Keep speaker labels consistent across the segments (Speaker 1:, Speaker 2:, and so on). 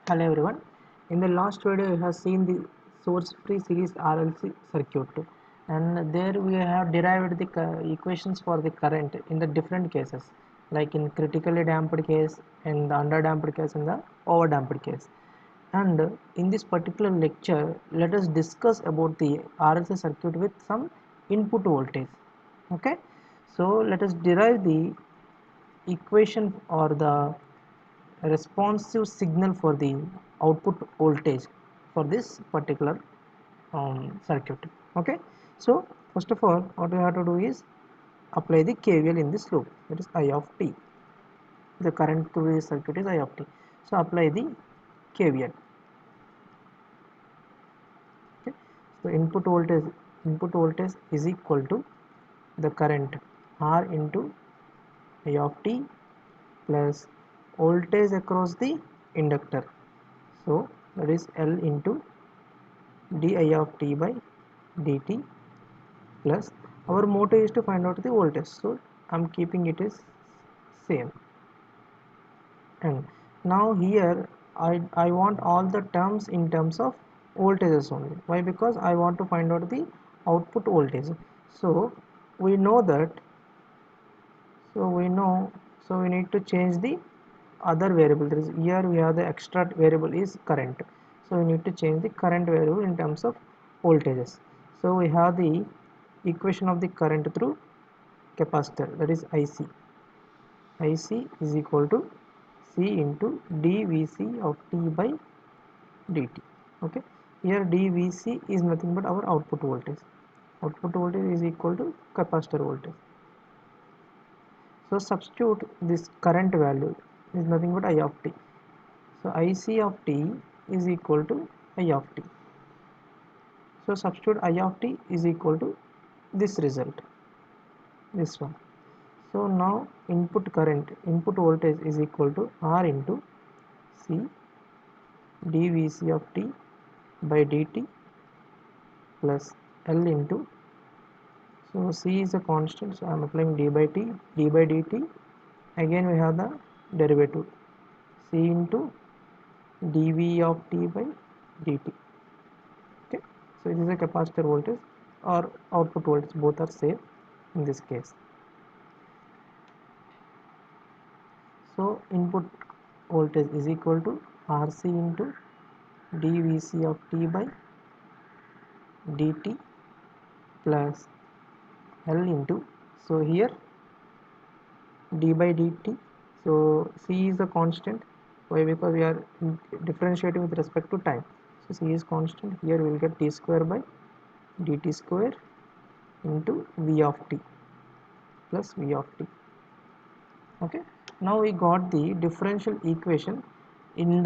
Speaker 1: Hello everyone. In the last video, we have seen the source-free series RLC circuit, and there we have derived the equations for the current in the different cases, like in critically damped case, and the underdamped case, and the overdamped case. And in this particular lecture, let us discuss about the RLC circuit with some input voltage. Okay, so let us derive the equation or the responsive signal for the output voltage for this particular circuit. Okay, so first of all, what we have to do is apply the KVL in this loop, that is I of t. The current through this circuit is I of t, so apply the KVL. Okay, so input voltage is equal to the current R into I of t plus voltage across the inductor, so that is L into di of t by dt, plus our motto is to find out the voltage, so I'm keeping it as same. And now here I want all the terms in terms of voltages only. Why? Because I want to find out the output voltage. So we know that, so we need to change the other variable. There is here we have the extra variable is current, so we need to change the current variable in terms of voltages. So we have the equation of the current through capacitor, that is IC is equal to C into dVc of t by dt. Okay, here dVc is nothing but our output voltage is equal to capacitor voltage. So substitute this current value is nothing but I of t. So IC of t is equal to I of t. So substitute I of t is equal to this result, this one. So now input voltage is equal to R into C dVc of t by dt plus L into, so C is a constant, so I am applying d by dt. Again we have the derivative C into dV of t by dt. Okay, so this is a capacitor voltage or output voltage, both are same in this case. So input voltage is equal to RC into dVc of t by dt plus L into, so here d by dt, so C is a constant. Why? Because we are differentiating with respect to time, so C is constant. Here we will get t square by dt square into V of t plus V of t. Okay, now we got the differential equation in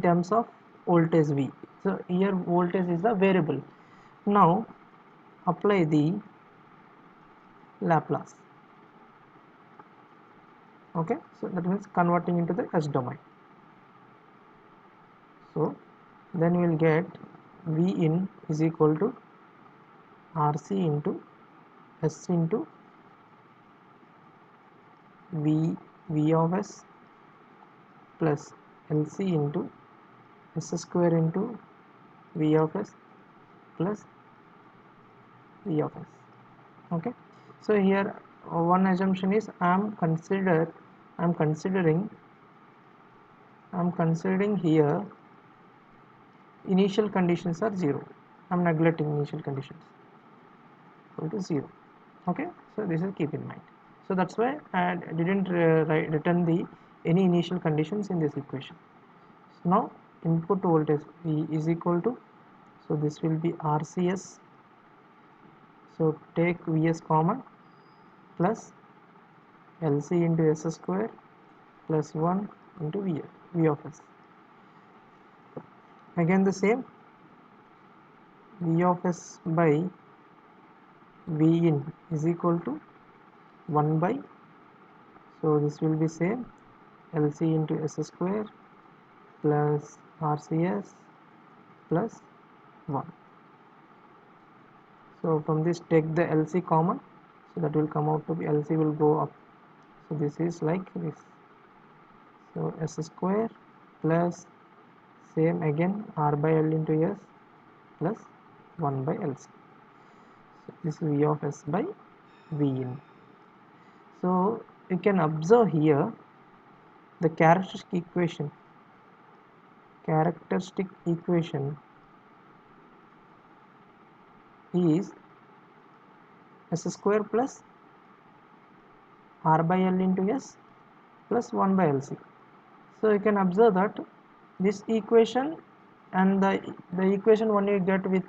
Speaker 1: terms of voltage V. So here voltage is the variable. Now apply the Laplace. Okay, so that means converting into the S domain. So then we will get V in is equal to RC into S into V of S plus LC into S square into V of S plus V of S. Okay, so here one assumption is I am considering here initial conditions are 0. I am neglecting initial conditions equal to 0. Okay, so this is keep in mind. So that's why I didn't return the any initial conditions in this equation. So now input voltage V is equal to, so this will be RCS, so take Vs common, plus LC into S square plus 1 into V of S. Again the same, V of S by V in is equal to 1 by, so this will be same, LC into S square plus RCS plus 1. So from this take the LC common, so that will come out to be, LC will go up, so this is like this, so S square plus same again, R by L into S plus 1 by LC. So this is V of S by V in. So you can observe here the characteristic equation is S square plus R by L into S plus 1 by LC. So you can observe that this equation and the equation one you get with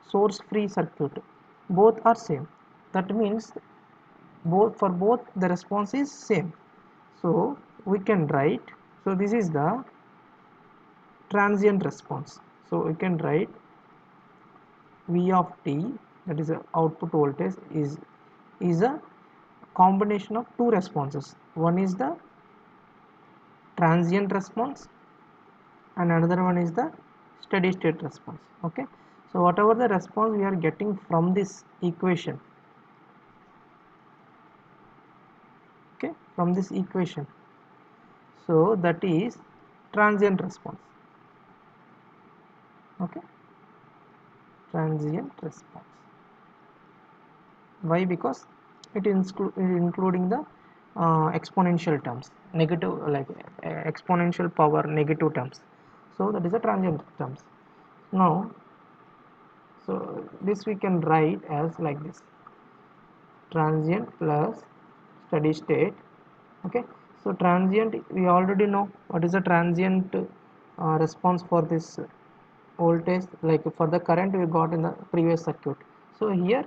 Speaker 1: source free circuit, both are same. That means for both the response is same. So we can write, so this is the transient response. So we can write V of t, that is the output voltage, is a combination of two responses. One is the transient response and another one is the steady state response. Okay, so whatever the response we are getting from this equation, okay, from this equation, so that is transient response. Okay, transient response. Why? Because it is including the exponential terms, negative, like exponential power negative terms. So that is a transient terms. Now, so this we can write as like this: transient plus steady state. Okay, so transient, we already know what is the transient response for this voltage, like for the current we got in the previous circuit. So here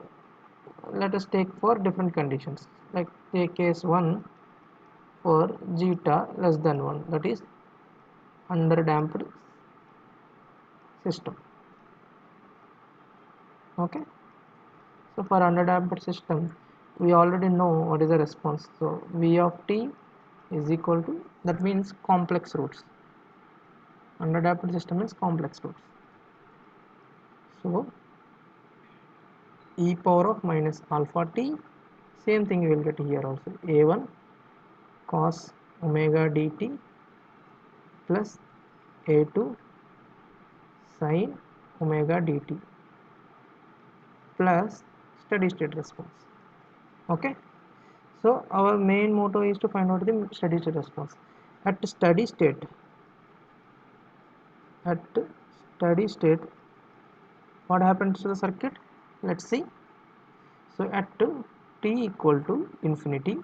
Speaker 1: let us take for different conditions, like take case 1 for zeta less than 1, that is under damped system. Okay, so for under damped system we already know what is the response. So V of t is equal to, that means complex roots. Under damped system is complex roots. So e power of minus alpha t, same thing you will get here also, a1 cos omega dt plus a2 sin omega dt plus steady state response. Okay, so our main motto is to find out the steady state response. At steady state, what happens to the circuit? Let's see. So at t equal to infinity,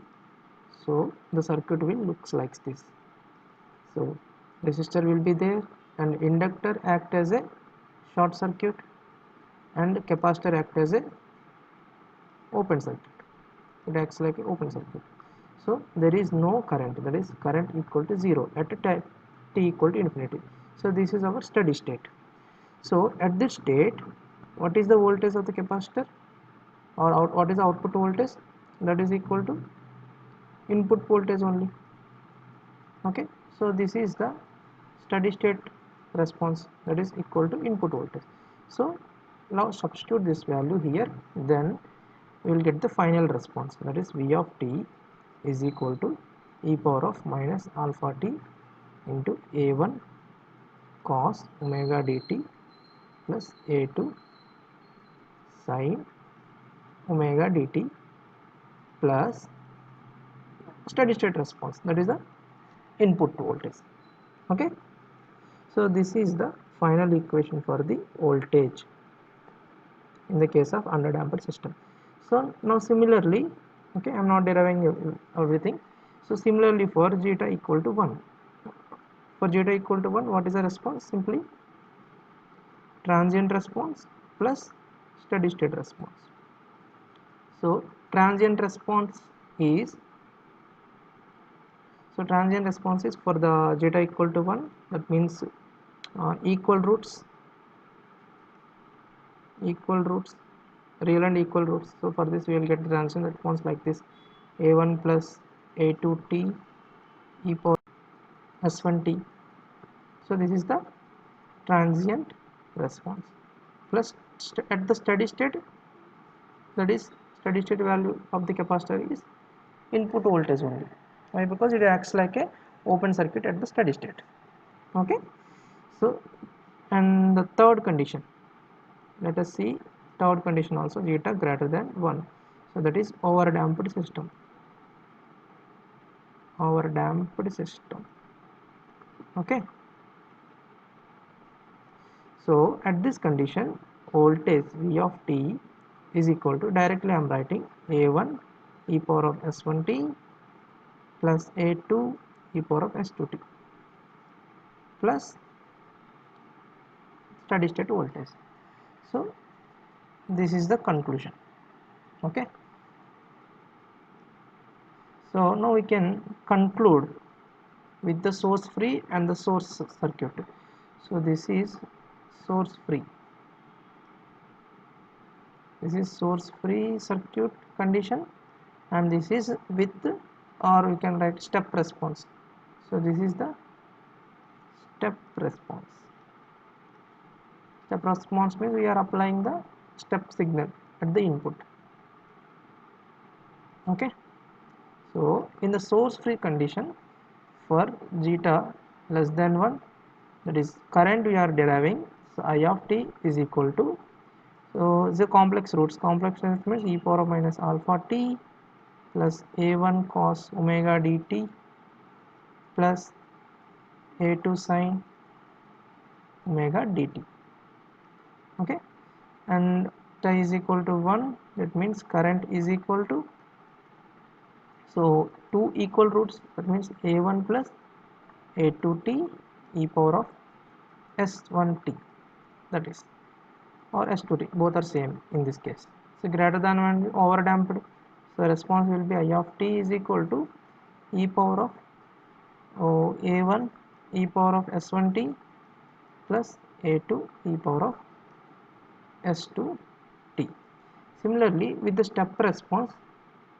Speaker 1: so the circuit will looks like this. So resistor will be there and inductor act as a short circuit and capacitor act as a open circuit. It acts like an open circuit. So there is no current, that is current equal to 0 at t equal to infinity. So this is our steady state. So at this state, what is the voltage of the capacitor, or what is the output voltage? That is equal to input voltage only. Okay, so this is the steady state response, that is equal to input voltage. So now substitute this value here, then we will get the final response, that is V of t is equal to e power of minus alpha t into a1 cos omega dt plus a2 sin omega dt plus steady state response, that is the input voltage. Okay, so this is the final equation for the voltage in the case of under damped system. So now similarly, okay, I am not deriving everything. So similarly for zeta equal to 1, for zeta equal to 1, what is the response? Simply transient response plus steady state response. So transient response is, so transient response is for the zeta equal to 1, that means equal roots, real and equal roots. So for this we will get the transient response like this: a1 plus a2t e power s1t. So this is the transient response plus at the steady state, that is steady state value of the capacitor is input voltage only. Why? Because it acts like a open circuit at the steady state. Okay, So, and the third condition, let us see third condition also, zeta greater than 1. So that is overdamped system. Overdamped system. Okay. So at this condition, voltage V of t is equal to, directly I am writing a1 e power of s1t plus a2 e power of s2t plus steady state voltage. So this is the conclusion. Okay. So now we can conclude with the source free and the source circuit. So this is source free. This is source free circuit condition, and this is with, or we can write step response. So this is the step response. Step response means we are applying the step signal at the input. Okay. So in the source free condition, for zeta less than 1, that is current we are deriving, so I of t is equal to, so the complex roots means e power of minus alpha t plus a1 cos omega dt plus a2 sin omega dt. Okay, and t is equal to 1, that means current is equal to, so two equal roots, that means a1 plus a2t e power of s1t, that is, or s2t, both are same in this case. So greater than 1 overdamped, so response will be I of t is equal to e power of a1 e power of s1t plus a2 e power of s2t. Similarly, with the step response,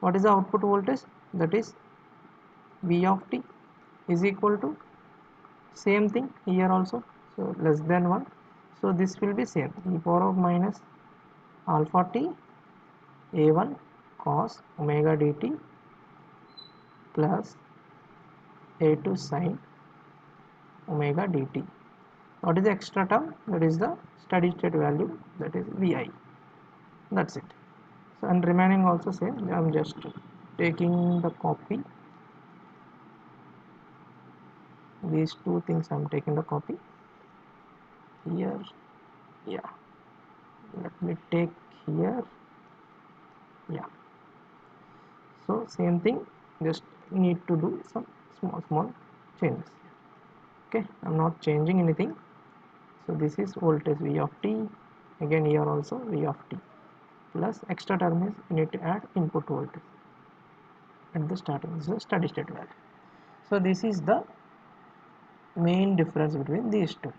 Speaker 1: what is the output voltage? That is V of t is equal to, same thing here also, so less than 1. So this will be same, e power of minus alpha t a1 cos omega dt plus a2 sin omega dt. What is the extra term? That is the steady state value, that is Vi. That's it. So and remaining also same. I am just taking the copy. These two things I am taking the copy here. Yeah. Let me take here. Yeah. So same thing. Just need to do some small changes. Okay. I am not changing anything. So this is voltage V of t. Again here also V of t. Plus extra term is you need to add input voltage at the starting, is the steady state value. So this is the main difference between these two.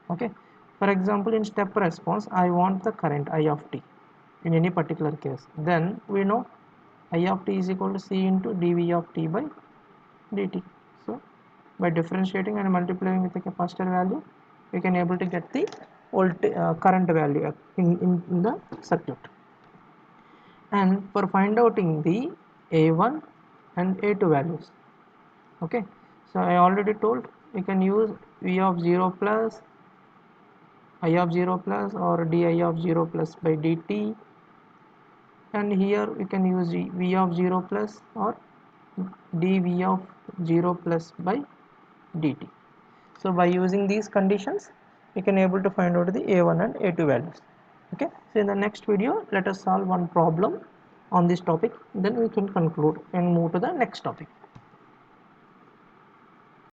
Speaker 1: Okay, for example, in step response I want the current I of t in any particular case, then we know I of t is equal to c into dv of t by dt. So by differentiating and multiplying with the capacitor value, we can able to get the current value in the circuit. And for find outing the a1 and a2 values, okay, so I already told we can use v of 0 plus I of 0 plus or di of 0 plus by dt, and here we can use v of 0 plus or dv of 0 plus by dt. So by using these conditions we can able to find out the a1 and a2 values. Okay, so in the next video let us solve one problem on this topic, then we can conclude and move to the next topic.